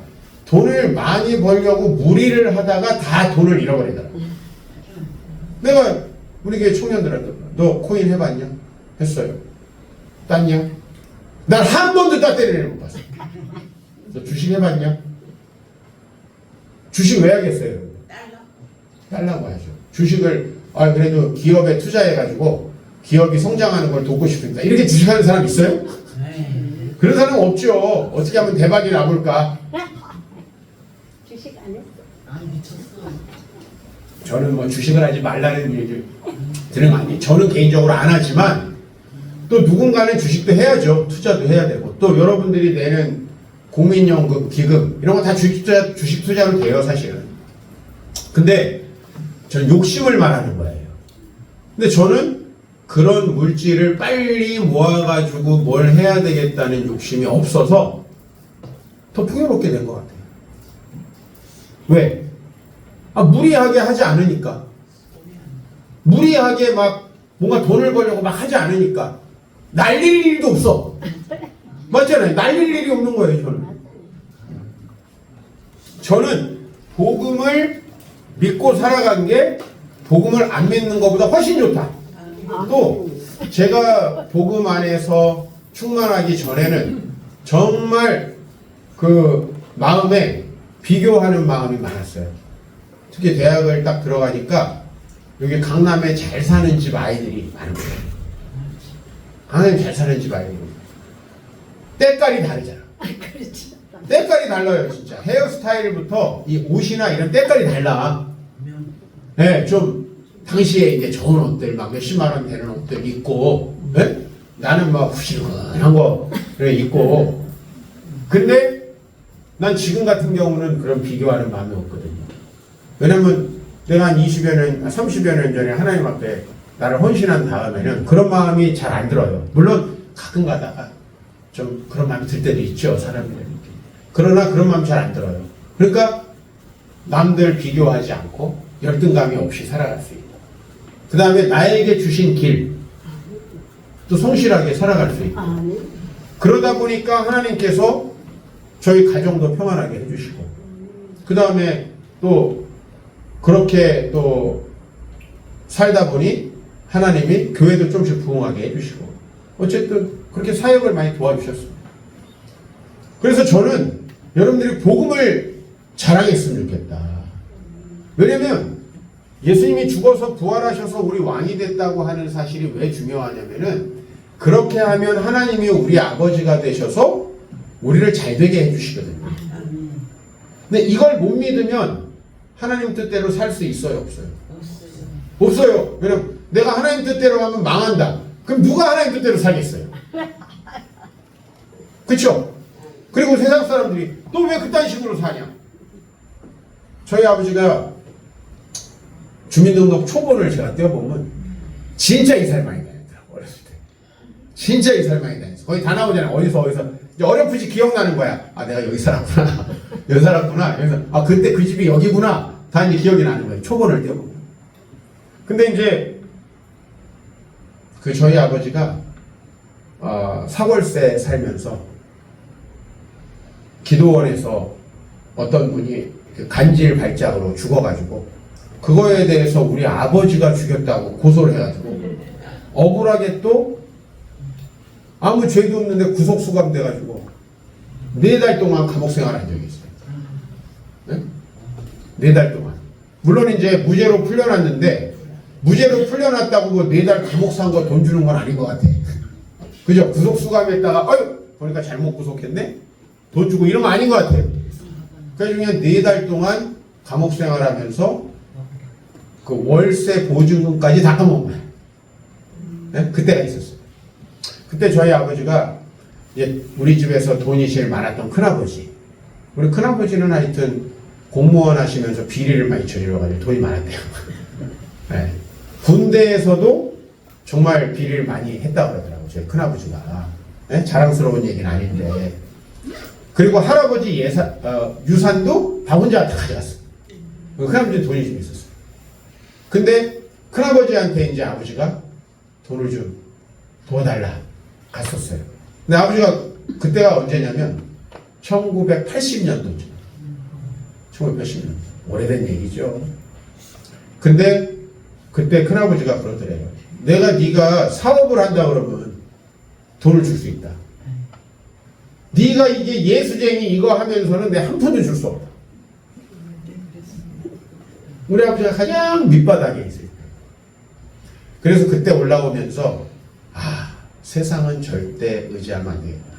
돈을 많이 벌려고 무리를 하다가 다 돈을 잃어버리더라고요. 내가 우리 교회 청년들한테 너 코인 해봤냐? 했어요. 땄냐? 난 한 번도 땄대리를 못 봤어. 너 주식 해봤냐? 주식 왜 하겠어요? 달라고 하죠. 주식을 그래도 기업에 투자해가지고 기업이 성장하는 걸 돕고 싶습니다. 이렇게 주식하는 사람 있어요? 그런 사람 없죠. 어떻게 하면 대박이 나볼까? 주식 안 했어. 저는 뭐 주식을 하지 말라는 얘기를 들은 거 아니에요. 저는 개인적으로 안 하지만 또 누군가는 주식도 해야죠. 투자도 해야 되고, 또 여러분들이 내는 국민연금, 기금 이런 거 다 주식 투자로 돼요, 사실은. 근데 저는 욕심을 말하는 거예요. 근데 저는 그런 물질을 빨리 모아가지고 뭘 해야 되겠다는 욕심이 없어서 더 풍요롭게 된 것 같아요. 왜? 무리하게 하지 않으니까. 무리하게 막 뭔가 돈을 벌려고 막 하지 않으니까 날릴 일도 없어. 맞잖아요. 날릴 일이 없는 거예요, 저는 복음을 믿고 살아간 게 복음을 안 믿는 것보다 훨씬 좋다. 또 제가 복음 안에서 충만하기 전에는 정말 그 마음에 비교하는 마음이 많았어요. 특히 대학을 딱 들어가니까 여기 강남에 잘 사는 집 아이들이 많은 거예요. 강남에 잘 사는 집 아이들이 때깔이 다르잖아. 그렇지. 때깔이 달라요, 진짜. 헤어스타일부터 이 옷이나 이런 때깔이 달라. 네, 좀 당시에 이제 좋은 옷들 막 몇십만 원 되는 옷들 입고, 네? 나는 막 후시근한 거를 입고. 근데 난 지금 같은 경우는 그런 비교하는 마음이 없거든요. 왜냐면 내가 한 20여 년, 30여 년 전에 하나님 앞에 나를 헌신한 다음에는 그런 마음이 잘 안 들어요. 물론 가끔 가다가 좀 그런 마음이 들 때도 있죠, 사람들은. 그러나 그런 마음이 잘 안 들어요. 그러니까 남들 비교하지 않고 열등감이 없이 살아갈 수 있다. 그 다음에 나에게 주신 길, 또 성실하게 살아갈 수 있다. 그러다 보니까 하나님께서 저희 가정도 평안하게 해주시고, 그 다음에 또 그렇게 또 살다 보니 하나님이 교회도 좀씩 부흥하게 해주시고, 어쨌든 그렇게 사역을 많이 도와주셨습니다. 그래서 저는 여러분들이 복음을 자랑했으면 좋겠다. 왜냐면 예수님이 죽어서 부활하셔서 우리 왕이 됐다고 하는 사실이 왜 중요하냐면은, 그렇게 하면 하나님이 우리 아버지가 되셔서 우리를 잘 되게 해주시거든요. 근데 이걸 못 믿으면 하나님 뜻대로 살 수 있어요, 없어요? 없어요. 왜냐면 내가 하나님 뜻대로 가면 망한다. 그럼 누가 하나님 뜻대로 살겠어요? 그렇죠? 그리고 세상 사람들이 또 왜 그딴 식으로 사냐? 저희 아버지가 주민등록 초본을 제가 떼어보면 진짜 이사를 많이 다녔더라고, 어렸을 때. 진짜 이사를 많이 다녔어. 거의 다 나오잖아요. 어디서. 이제 어렴풋이 기억나는 거야. 아, 내가 여기 살았구나. 여기 살았구나. 여기서, 아, 그때 그 집이 여기구나. 다 이제 기억이 나는 거예요. 초본을 떼어보면. 근데 이제 그 저희 아버지가 사골세 살면서 기도원에서 어떤 분이 그 간질 발작으로 죽어가지고 그거에 대해서 우리 아버지가 죽였다고 고소를 해가지고 억울하게 또 아무 죄도 없는데 구속 수감돼가지고 4달 동안 감옥 생활한 적이 있어요. 네? 4달 동안. 물론 이제 무죄로 풀려났는데, 무죄로 풀려났다고 뭐 4달 감옥 산 거 돈 주는 건 아닌 것 같아. 그죠? 구속 수감했다가 어휴 보니까 잘못 구속했네. 돈 주고 이런 거 아닌 것 같아요. 그래서 그냥 4달 동안 감옥 생활하면서 그 월세 보증금까지 다 까먹은 거예요. 네? 그때가 있었어요. 그때 저희 아버지가 우리 집에서 돈이 제일 많았던 큰아버지. 우리 큰아버지는 하여튼 공무원 하시면서 비리를 많이 저질러가지고 돈이 많았대요. 네. 군대에서도 정말 비리를 많이 했다고 그러더라고요. 저희 큰아버지가. 네? 자랑스러운 얘기는 아닌데. 그리고 할아버지 유산도 다 혼자 다 가져갔어요. 큰아버지는 돈이 좀 있었어요. 근데 큰아버지한테 이제 아버지가 돈을 좀 도와달라 갔었어요. 근데 아버지가 그때가 언제냐면 1980년도죠. 1980년. 오래된 얘기죠. 근데 그때 큰아버지가 그러더래요. 네가 사업을 한다 그러면 돈을 줄 수 있다. 네가 이게 예수쟁이 이거 하면서는 내 한 푼도 줄 수 없다. 우리 아버지가 가장 밑바닥에 있어요. 그래서 그때 올라오면서 세상은 절대 의지하면 안 되겠구나.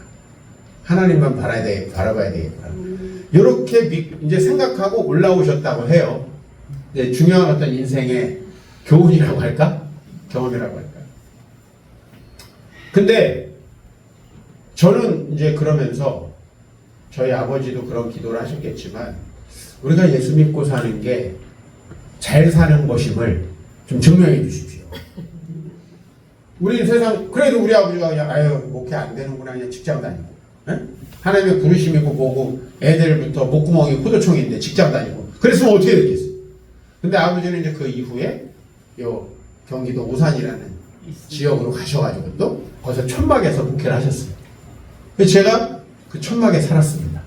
하나님만 바라봐야 되겠구나. 이렇게 이제 생각하고 올라오셨다고 해요. 이제 중요한 어떤 인생의 교훈이라고 할까? 경험이라고 할까? 근데 저는 이제 그러면서 저희 아버지도 그런 기도를 하셨겠지만 우리가 예수 믿고 사는 게 잘 사는 것임을 좀 증명해 주십시오. 우리 세상, 그래도 우리 아버지가 그냥, 목회 안 되는구나, 그냥 직장 다니고. 에? 하나님의 부르심이고 뭐고, 애들부터 목구멍이 포도청인데 직장 다니고. 그랬으면 어떻게 됐겠어요? 근데 아버지는 이제 그 이후에, 경기도 오산이라는 지역으로 가셔가지고 또, 거기서 천막에서 목회를 하셨어요. 그래서 제가 그 천막에 살았습니다.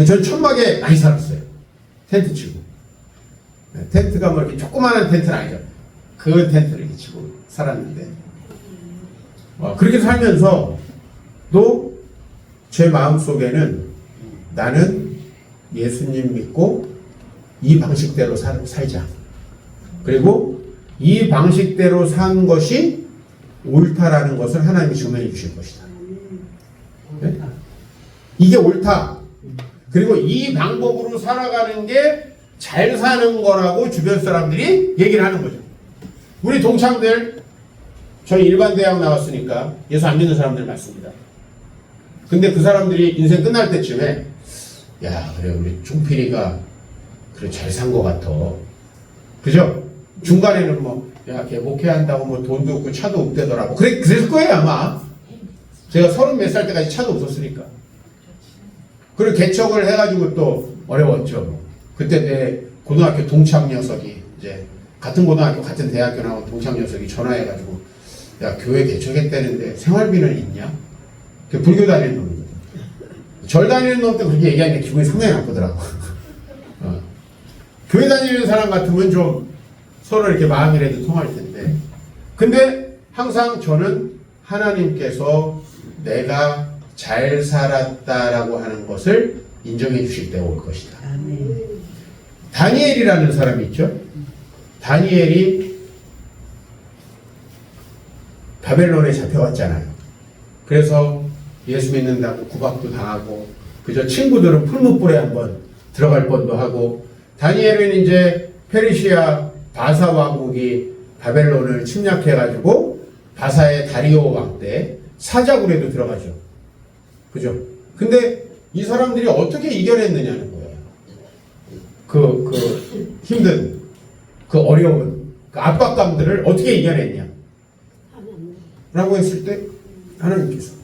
저는 천막에 많이 살았어요. 텐트 치고. 텐트가 뭐 이렇게 조그마한 텐트는 아니죠. 그 텐트를 이렇게 치고 살았는데, 그렇게 살면서 또 제 마음속에는 나는 예수님 믿고 이 방식대로 살자. 그리고 이 방식대로 산 것이 옳다라는 것을 하나님이 증명해 주실 것이다. 네? 이게 옳다. 그리고 이 방법으로 살아가는 게 잘 사는 거라고 주변 사람들이 얘기를 하는 거죠. 우리 동창들, 저희 일반 대학 나왔으니까 예수 안 믿는 사람들 많습니다. 근데 그 사람들이 인생 끝날 때쯤에 야, 그래 우리 종필이가 그래 잘 산 거 같아. 그죠? 중간에는 뭐 야, 걔 목회한다고 뭐 돈도 없고 차도 없대더라고. 그랬을 거예요 아마. 제가 30 몇 살 때까지 차도 없었으니까. 그리고 개척을 해가지고 또 어려웠죠. 그때 내 고등학교 동창 녀석이 이제 같은 고등학교 같은 대학교 나온 동창 녀석이 전화해가지고 야, 교회 개척했다는데 생활비는 있냐? 그 불교 다니는 놈이거든. 절 다니는 놈한테 그렇게 얘기하니까 기분이 상당히 나쁘더라고. 교회 다니는 사람 같으면 좀 서로 이렇게 마음이라도 통할 텐데. 근데 항상 저는 하나님께서 내가 잘 살았다라고 하는 것을 인정해 주실 때가 올 것이다. 다니엘이라는 사람이 있죠. 다니엘이 바벨론에 잡혀갔잖아요. 그래서 예수 믿는다고 구박도 당하고, 그저 친구들은 풀무불에 한번 들어갈 뻔도 하고, 다니엘은 이제 페르시아 바사 왕국이 바벨론을 침략해가지고 바사의 다리오 왕 때 사자굴에도 들어가죠. 그죠? 근데 이 사람들이 어떻게 이겨냈느냐는 거예요. 그 힘든, 그 어려운, 그 압박감들을 어떻게 이겨냈냐? 라고 했을 때 하나님께서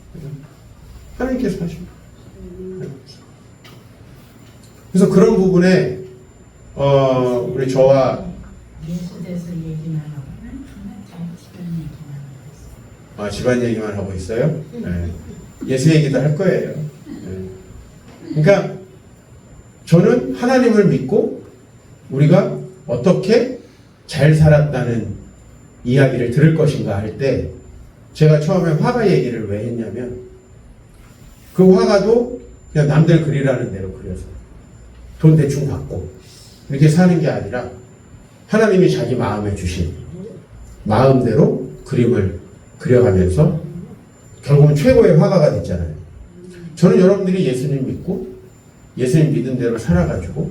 하십니다. 그래서 그런 부분에 우리 저와 예수에서 얘기만 하고는 정말 잘 집안 얘기만 하고 있어요. 집안 얘기만 하고 있어요. 네. 예수 얘기도 할 거예요. 네. 그러니까 저는 하나님을 믿고 우리가 어떻게 잘 살았다는 이야기를 들을 것인가 할 때 제가 처음에 화가 얘기를 왜 했냐면 그 화가도 그냥 남들 그리라는 대로 그려서 돈 대충 받고 이렇게 사는 게 아니라 하나님이 자기 마음에 주신 마음대로 그림을 그려가면서 결국은 최고의 화가가 됐잖아요. 저는 여러분들이 예수님 믿고 예수님 믿은 대로 살아가지고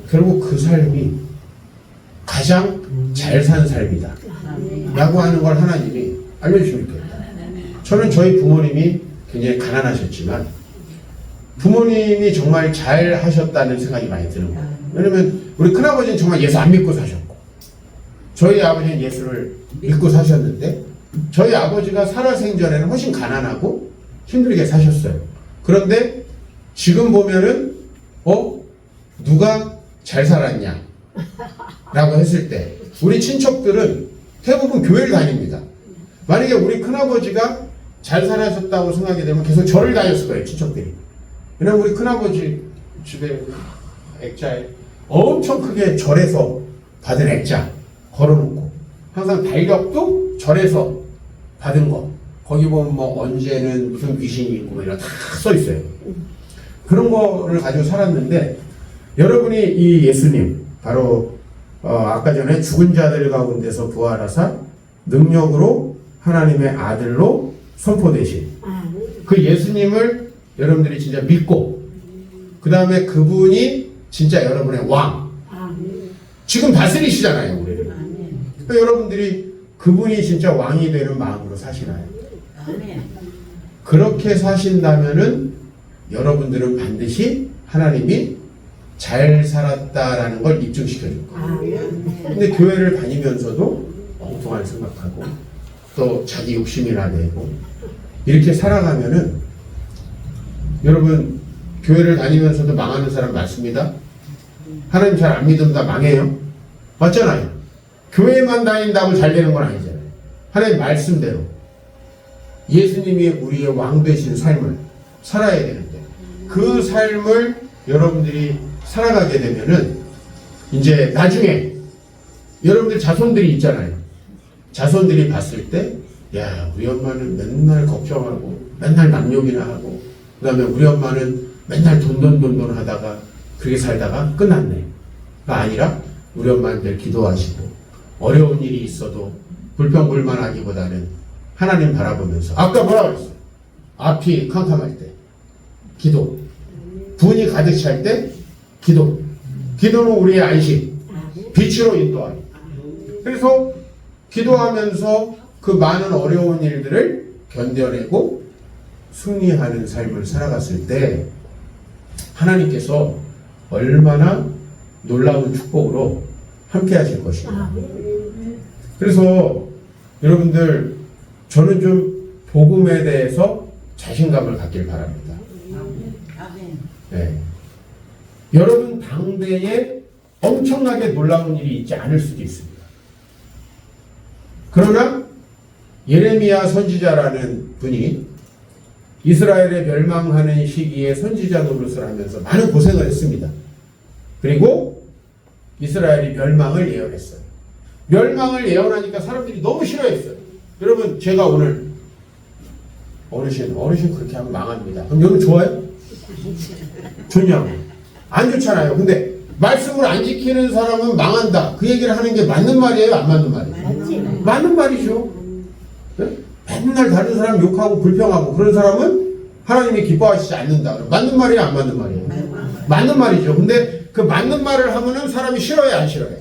결국 그 삶이 가장 잘 산 삶이다 라고 하는 걸 하나님이 알려주시면 돼요. 저는 저희 부모님이 굉장히 가난하셨지만 부모님이 정말 잘 하셨다는 생각이 많이 드는 거예요. 왜냐면 우리 큰아버지는 정말 예수 안 믿고 사셨고 저희 아버지는 예수를 믿고 사셨는데 저희 아버지가 살아생전에는 훨씬 가난하고 힘들게 사셨어요. 그런데 지금 보면은 누가 잘 살았냐 라고 했을 때 우리 친척들은 대부분 교회를 다닙니다. 만약에 우리 큰아버지가 잘 살아셨다고 생각이 되면 계속 절을 다녔을 거예요, 친척들이. 왜냐면 우리 큰아버지 집에 액자에 엄청 크게 절에서 받은 액자 걸어놓고 항상 달력도 절에서 받은 거 거기 보면 뭐 언제는 무슨 귀신이 있고 뭐 이런 다 써 있어요. 그런 거를 가지고 살았는데 여러분이 이 예수님 바로 아까 전에 죽은 자들 가운데서 부활하사 능력으로 하나님의 아들로 선포되신 그 예수님을 여러분들이 진짜 믿고 그 다음에 그분이 진짜 여러분의 왕 지금 다스리시잖아요 우리를. 그러니까 여러분들이 그분이 진짜 왕이 되는 마음으로 사시나요? 그렇게 사신다면은 여러분들은 반드시 하나님이 잘 살았다라는 걸 입증시켜 줄 거예요. 근데 교회를 다니면서도 엉뚱한 생각하고 또 자기 욕심이나 내고 이렇게 살아가면은 여러분 교회를 다니면서도 망하는 사람 많습니다. 하나님 잘 안 믿으면 다 망해요. 맞잖아요. 교회만 다닌다고 잘 되는 건 아니잖아요. 하나님 말씀대로 예수님이 우리의 왕 되신 삶을 살아야 되는데 그 삶을 여러분들이 살아가게 되면은 이제 나중에 여러분들 자손들이 있잖아요. 자손들이 봤을 때 야, 우리 엄마는 맨날 걱정하고 맨날 남욕이나 하고 그 다음에 우리 엄마는 맨날 돈 하다가 그렇게 살다가 끝났네. 가 아니라 우리 엄마는 늘 기도하시고 어려운 일이 있어도 불평불만하기보다는 하나님 바라보면서 아까 뭐라 그랬어요? 앞이 캄캄할 때 기도 분이 가득 찰 때 기도. 기도는 우리의 안식, 빛으로 인도하기. 그래서 기도하면서 그 많은 어려운 일들을 견뎌내고 승리하는 삶을 살아갔을 때 하나님께서 얼마나 놀라운 축복으로 함께 하실 것이에요. 그래서 여러분들, 저는 좀 복음에 대해서 자신감을 갖길 바랍니다. 네. 여러분 당대에 엄청나게 놀라운 일이 있지 않을 수도 있습니다. 그러나 예레미야 선지자라는 분이 이스라엘의 멸망하는 시기에 선지자 노릇을 하면서 많은 고생을 했습니다. 그리고 이스라엘이 멸망을 예언했어요. 멸망을 예언하니까 사람들이 너무 싫어했어요. 여러분, 제가 오늘 어르신 그렇게 하면 망합니다. 그럼 여러분 좋아요? 좋냐고? 안 좋잖아요. 근데 말씀을 안 지키는 사람은 망한다. 그 얘기를 하는 게 맞는 말이에요? 안 맞는 말이에요? 맞는 말이죠. 네? 맨날 다른 사람 욕하고 불평하고 그런 사람은 하나님이 기뻐하시지 않는다. 맞는 말이에요? 안 맞는 말이에요? 맞는 말이죠. 근데 그 맞는 말을 하면은 사람이 싫어해? 안 싫어해?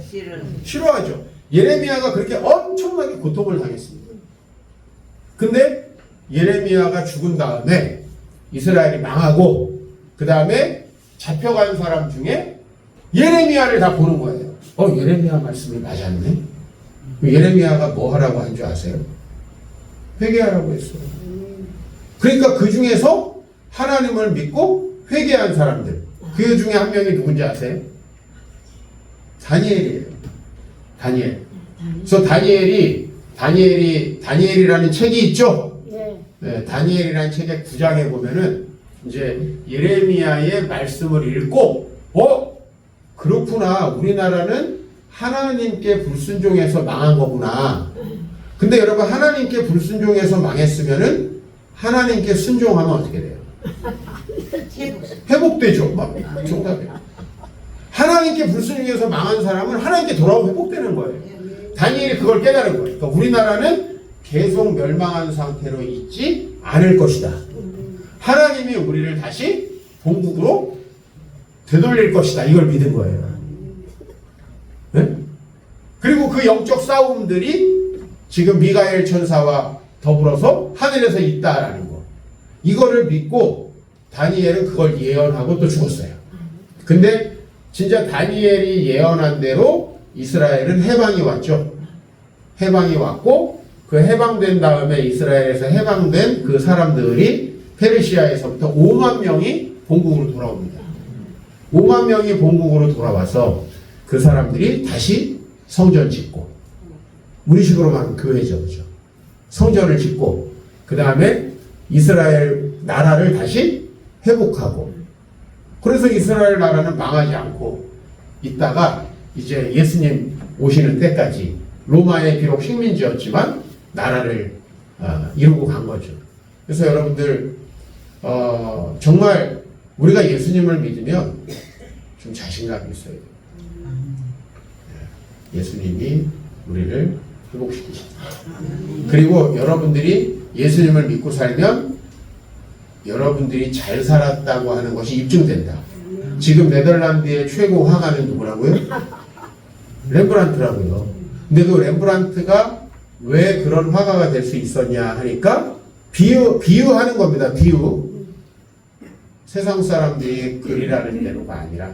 싫어하죠. 예레미야가 그렇게 엄청나게 고통을 당했습니다. 근데 예레미야가 죽은 다음에 이스라엘이 망하고 그 다음에 잡혀간 사람 중에 예레미야를 다 보는 거예요. 예레미야 말씀이 맞았네. 예레미야가 뭐 하라고 한 줄 아세요? 회개하라고 했어요. 그러니까 그 중에서 하나님을 믿고 회개한 사람들, 그 중에 한 명이 누군지 아세요? 다니엘이에요. 다니엘. 그래서 다니엘이라는 책이 있죠? 네, 다니엘이라는 책의 9장에 보면은 이제 예레미야의 말씀을 읽고, 그렇구나. 우리나라는 하나님께 불순종해서 망한 거구나. 근데 여러분, 하나님께 불순종해서 망했으면은 하나님께 순종하면 어떻게 돼요? 회복되죠. 정답이에요. 하나님께 불순종해서 망한 사람은 하나님께 돌아오면 회복되는 거예요. 다니엘이 그걸 깨달은 거예요. 그러니까 우리나라는 계속 멸망한 상태로 있지 않을 것이다. 하나님이 우리를 다시 본국으로 되돌릴 것이다. 이걸 믿은 거예요. 네? 그리고 그 영적 싸움들이 지금 미가엘 천사와 더불어서 하늘에서 있다라는 거. 이거를 믿고 다니엘은 그걸 예언하고 또 죽었어요. 근데 진짜 다니엘이 예언한 대로 이스라엘은 해방이 왔죠. 해방이 왔고 그 해방된 다음에 이스라엘에서 해방된 그 사람들이 페르시아에서부터 5만 명이 본국으로 돌아옵니다. 5만 명이 본국으로 돌아와서 그 사람들이 다시 성전 짓고, 우리식으로 말하면 교회죠. 그죠? 성전을 짓고 그 다음에 이스라엘 나라를 다시 회복하고, 그래서 이스라엘 나라는 망하지 않고 있다가 이제 예수님 오시는 때까지 로마의 비록 식민지였지만 나라를 이루고 간 거죠. 그래서 여러분들 정말 우리가 예수님을 믿으면 좀 자신감이 있어야 돼요. 예수님이 우리를 회복시키신다. 그리고 여러분들이 예수님을 믿고 살면 여러분들이 잘 살았다고 하는 것이 입증된다. 지금 네덜란드의 최고 화가는 누구라고요? 렘브란트라고요. 근데 그 렘브란트가 왜 그런 화가가 될 수 있었냐 하니까 비유하는 겁니다. 비유. 세상 사람들이 그리라는 대로가 아니라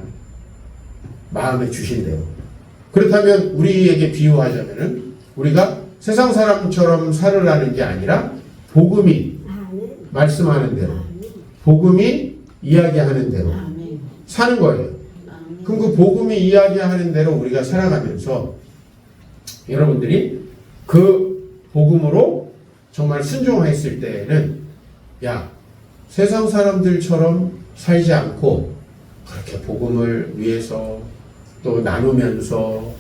마음에 주신 대로. 그렇다면 우리에게 비유하자면은 우리가 세상 사람처럼 살으라는 게 아니라 복음이 말씀하는 대로, 복음이 이야기하는 대로 사는 거예요. 그럼 그 복음이 이야기하는 대로 우리가 살아가면서 여러분들이 그 복음으로 정말 순종했을 때에는 세상 사람들처럼 살지 않고 그렇게 복음을 위해서 또 나누면서,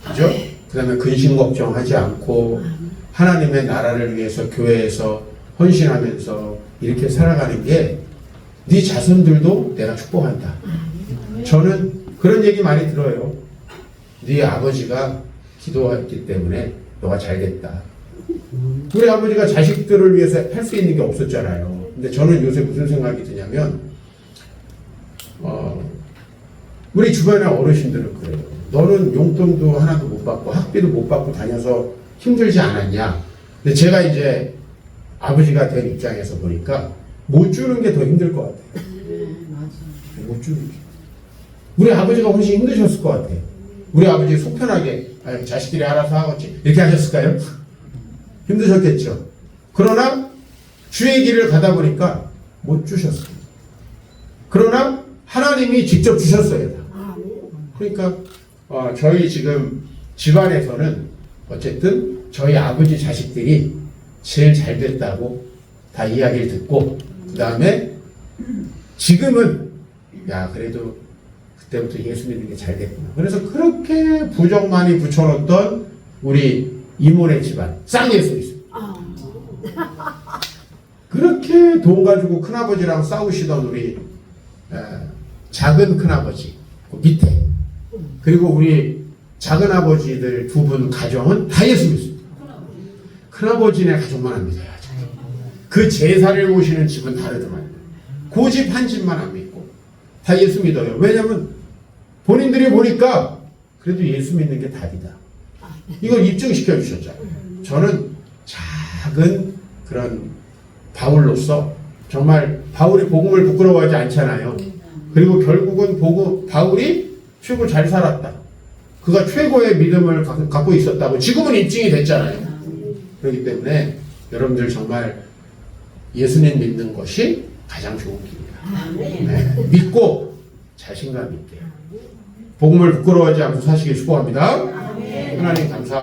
그죠? 그 다음에 근심 걱정하지 않고 하나님의 나라를 위해서 교회에서 헌신하면서 이렇게 살아가는 게 네 자손들도 내가 축복한다. 저는 그런 얘기 많이 들어요. 네 아버지가 기도했기 때문에 너가 잘 됐다. 우리 아버지가 자식들을 위해서 할 수 있는 게 없었잖아요. 근데 저는 요새 무슨 생각이 드냐면 우리 주변의 어르신들은 그래요. 너는 용돈도 하나도 못 받고 학비도 못 받고 다녀서 힘들지 않았냐? 근데 제가 이제 아버지가 된 입장에서 보니까 못 주는 게 더 힘들 것 같아요. 맞아. 못 주는 게. 우리 아버지가 훨씬 힘드셨을 것 같아요. 우리 아버지 속 편하게 아유, 자식들이 알아서 하겠지 이렇게 하셨을까요? 힘드셨겠죠. 그러나 주의 길을 가다 보니까 못 주셨어요. 그러나 하나님이 직접 주셨어요. 그러니까 저희 지금 집안에서는 어쨌든 저희 아버지 자식들이 제일 잘 됐다고 다 이야기를 듣고 그 다음에 지금은 야 그래도 그때부터 예수 믿는 게 잘 됐구나. 그래서 그렇게 부적 많이 붙여놓던 우리 이모네 집안 쌍예수 있습니다. 그렇게 돈 가지고 큰아버지랑 싸우시던 우리 작은 큰아버지 그 밑에 그리고 우리 작은 아버지들 두 분 가정은 다 예수 믿습니다. 큰아버지네 가정만 안 믿어요. 그 제사를 모시는 집은 다르더만 그 집 한 집만 안 믿고 다 예수 믿어요. 왜냐면 본인들이 보니까 그래도 예수 믿는 게 답이다. 이걸 입증시켜 주셨잖아요. 저는 작은 그런 바울로서 정말 바울이 복음을 부끄러워하지 않잖아요. 그리고 결국은 바울이 최고 잘 살았다. 그가 최고의 믿음을 갖고 있었다고 지금은 입증이 됐잖아요. 그렇기 때문에 여러분들 정말 예수님 믿는 것이 가장 좋은 길이다. 네. 믿고 자신감 있게 복음을 부끄러워하지 않고 사시길 축복합니다. 하나님 감사합니다.